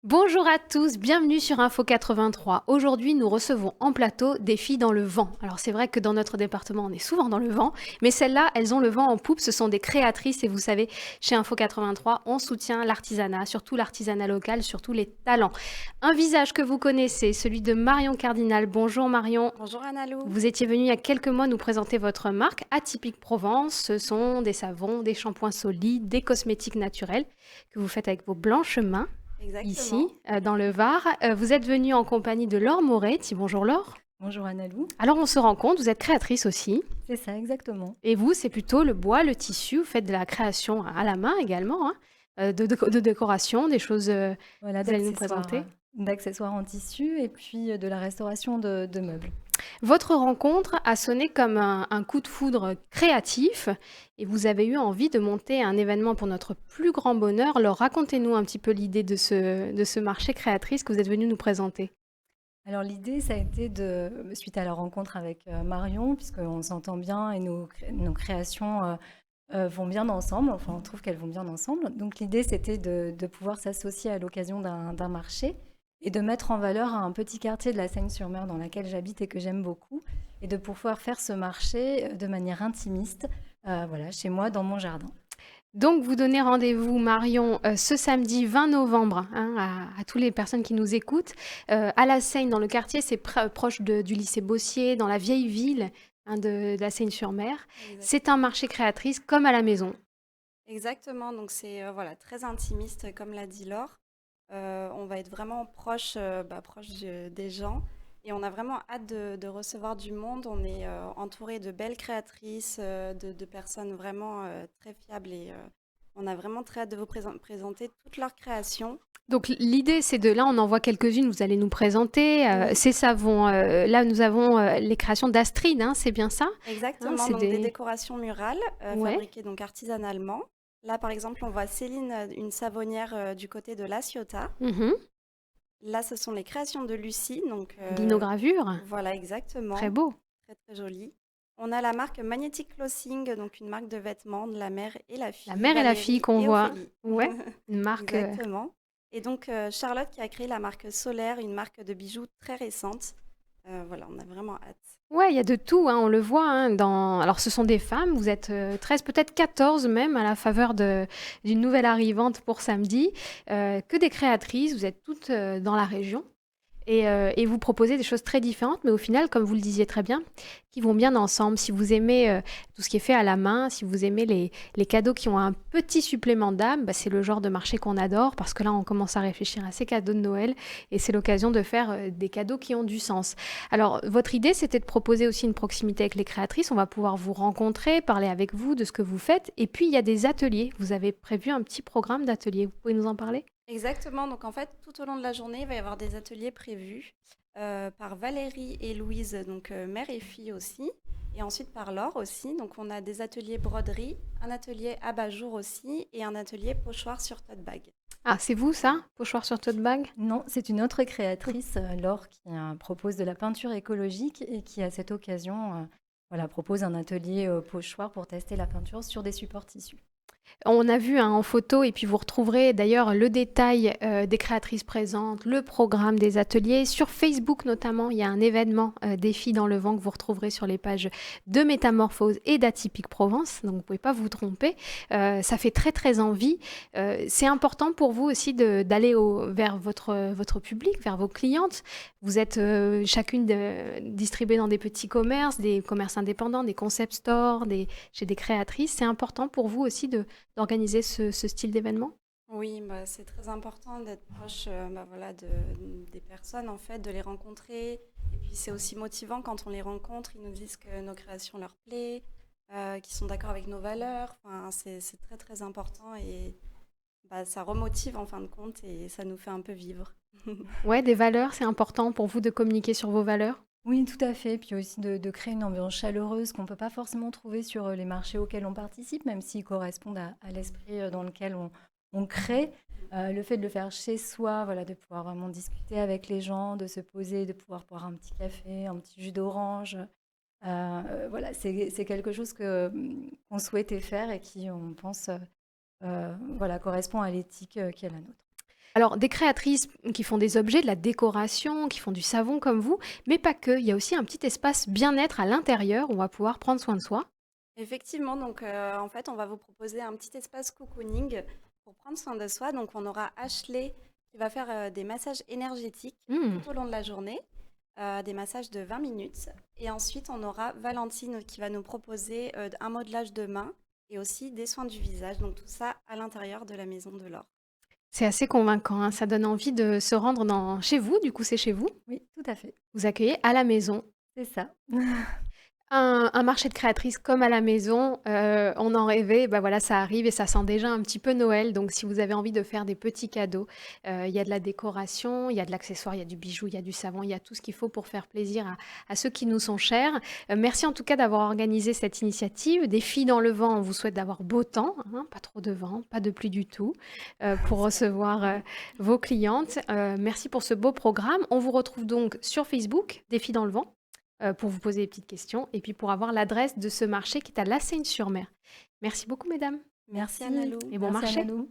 Bonjour à tous, bienvenue sur Info 83. Aujourd'hui, nous recevons en plateau des filles dans le vent. Alors c'est vrai que dans notre département, on est souvent dans le vent, mais celles-là, elles ont le vent en poupe, ce sont des créatrices et vous savez, chez Info 83, on soutient l'artisanat, surtout l'artisanat local, surtout les talents. Un visage que vous connaissez, celui de Marion Cardinal. Bonjour Marion. Bonjour Analou. Vous étiez venue il y a quelques mois nous présenter votre marque Atypique Provence. Ce sont des savons, des shampoings solides, des cosmétiques naturels que vous faites avec vos blanches mains ici, Exactement. dans le Var. Vous êtes venue en compagnie de Laure Moretti. Bonjour Laure. Bonjour Annalou. Alors on se rend compte, vous êtes créatrice aussi. C'est ça, exactement. Et vous, c'est plutôt le bois, le tissu. Vous faites de la création à la main également, hein, de décoration, des choses Voilà, que vous allez nous présenter. d'accessoires en tissu et puis de la restauration de meubles. Votre rencontre a sonné comme un coup de foudre créatif et vous avez eu envie de monter un événement pour notre plus grand bonheur. Alors racontez-nous un petit peu l'idée de ce marché créatrice que vous êtes venu nous présenter. Alors l'idée, ça a été suite à la rencontre avec Marion, puisqu'on s'entend bien et nos créations vont bien ensemble, enfin on trouve qu'elles vont bien ensemble. Donc l'idée, c'était de pouvoir s'associer à l'occasion d'un marché et de mettre en valeur un petit quartier de la Seine-sur-Mer dans lequel j'habite et que j'aime beaucoup, et de pouvoir faire ce marché de manière intimiste, voilà, chez moi, dans mon jardin. Donc, vous donnez rendez-vous, Marion, ce samedi 20 novembre, hein, à toutes les personnes qui nous écoutent, à la Seine, dans le quartier, c'est proche du lycée Bossier, dans la vieille ville, hein, de la Seine-sur-Mer. Exact- C'est un marché créatrice comme à la maison. Exactement. Donc c'est voilà, très intimiste, comme l'a dit Laure. On va être vraiment proche des gens. Et on a vraiment hâte de recevoir du monde. On est entouré de belles créatrices, de personnes vraiment très fiables. Et on a vraiment très hâte de vous présenter toutes leurs créations. Donc, l'idée, c'est là, on en voit quelques-unes, vous allez nous présenter. Oui, Ces savons, là, nous avons les créations d'Astrid, hein, c'est bien ça? Hein, exactement. c'est Donc des des... décorations murales Ouais. fabriquées donc artisanalement. Là, par exemple, on voit Céline, une savonnière du côté de La Ciotat. Mhm. Là, ce sont les créations de Lucie, donc Linogravure, voilà très exactement, beau. très très joli. On a la marque Magnetic Clothing, donc une marque de vêtements de la mère et la La fille, mère et la fille Valérie qu'on et voit. Ophélie. Ouais, une marque. Exactement. Et donc Charlotte qui a créé la marque Solaire, une marque de bijoux très récente. Voilà, on a vraiment hâte. Ouais, il y a de tout, hein, on le voit. Hein, alors, ce sont des femmes, vous êtes 13, peut-être 14 même, à la faveur d'une nouvelle arrivante pour samedi. Que des créatrices, vous êtes toutes dans la région. Et vous proposez des choses très différentes, mais au final, comme vous le disiez très bien, qui vont bien ensemble. Si vous aimez tout ce qui est fait à la main, si vous aimez les cadeaux qui ont un petit supplément d'âme, bah, c'est le genre de marché qu'on adore parce que là, on commence à réfléchir à ces cadeaux de Noël et c'est l'occasion de faire des cadeaux qui ont du sens. Alors, votre idée, c'était de proposer aussi une proximité avec les créatrices. On va pouvoir vous rencontrer, parler avec vous de ce que vous faites. Et puis, il y a des ateliers. Vous avez prévu un petit programme d'ateliers. Vous pouvez nous en parler? Exactement, donc en fait, tout au long de la journée, il va y avoir des ateliers prévus par Valérie et Louise, donc mère et fille aussi, et ensuite par Laure aussi. Donc on a des ateliers broderie, un atelier abat-jour aussi, et un atelier pochoir sur tote bag. Ah, c'est vous, ça? Pochoir sur tote bag? Non, c'est une autre créatrice, Laure, qui propose de la peinture écologique et qui, à cette occasion, voilà, propose un atelier pochoir pour tester la peinture sur des supports tissus. On a vu hein, en photo, et puis vous retrouverez d'ailleurs le détail des créatrices présentes, le programme des ateliers. Sur Facebook notamment, il y a un événement des filles dans le vent que vous retrouverez sur les pages de Métamorphose et d'Atypique Provence, donc vous ne pouvez pas vous tromper. Ça fait très très envie. C'est important pour vous aussi d'aller vers votre public, vers vos clientes. Vous êtes chacune distribuée dans des petits commerces, des commerces indépendants, des concept stores, chez des créatrices. C'est important pour vous aussi d'organiser ce style d'événement? Oui, bah, c'est très important d'être proche voilà, des personnes, en fait, de les rencontrer. Et puis c'est aussi motivant quand on les rencontre, ils nous disent que nos créations leur plaisent, qu'ils sont d'accord avec nos valeurs. Enfin, c'est très très important et bah, ça remotive en fin de compte et ça nous fait un peu vivre. Ouais, des valeurs, c'est important pour vous de communiquer sur vos valeurs? Oui, tout à fait. Puis aussi de créer une ambiance chaleureuse qu'on ne peut pas forcément trouver sur les marchés auxquels on participe, même s'ils correspondent à l'esprit dans lequel on crée. Le fait de le faire chez soi, voilà, de pouvoir vraiment discuter avec les gens, de se poser, de pouvoir boire un petit café, un petit jus d'orange. Voilà, c'est quelque chose qu'on souhaitait faire et qui, on pense, voilà, correspond à l'éthique qui est la nôtre. Alors, des créatrices qui font des objets, de la décoration, qui font du savon comme vous, mais pas que. Il y a aussi un petit espace bien-être à l'intérieur où on va pouvoir prendre soin de soi. Effectivement, donc en fait, on va vous proposer un petit espace cocooning pour prendre soin de soi. Donc on aura Ashley qui va faire des massages énergétiques Hmm. tout au long de la journée, des massages de 20 minutes. Et ensuite, on aura Valentine qui va nous proposer un modelage de main et aussi des soins du visage. Donc tout ça à l'intérieur de la Maison de l'Or. C'est assez convaincant, hein. Ça donne envie de se rendre chez vous. Du coup, c'est chez vous. Oui, tout à fait. Vous accueillez à la maison. C'est ça. Un marché de créatrices comme à la maison, on en rêvait, bah, voilà, ça arrive et ça sent déjà un petit peu Noël. Donc si vous avez envie de faire des petits cadeaux, il y a de la décoration, il y a de l'accessoire, il y a du bijou, il y a du savon, il y a tout ce qu'il faut pour faire plaisir à ceux qui nous sont chers. Merci en tout cas d'avoir organisé cette initiative. Des filles dans le vent, on vous souhaite d'avoir beau temps, hein, pas trop de vent, pas de pluie du tout, pour recevoir, vos clientes. Merci pour ce beau programme. On vous retrouve donc sur Facebook, Des filles dans le vent, pour vous poser des petites questions et puis pour avoir l'adresse de ce marché qui est à La Seyne-sur-Mer. Merci beaucoup, mesdames, Merci Merci. Annalou. et bon Merci, marché. Analou.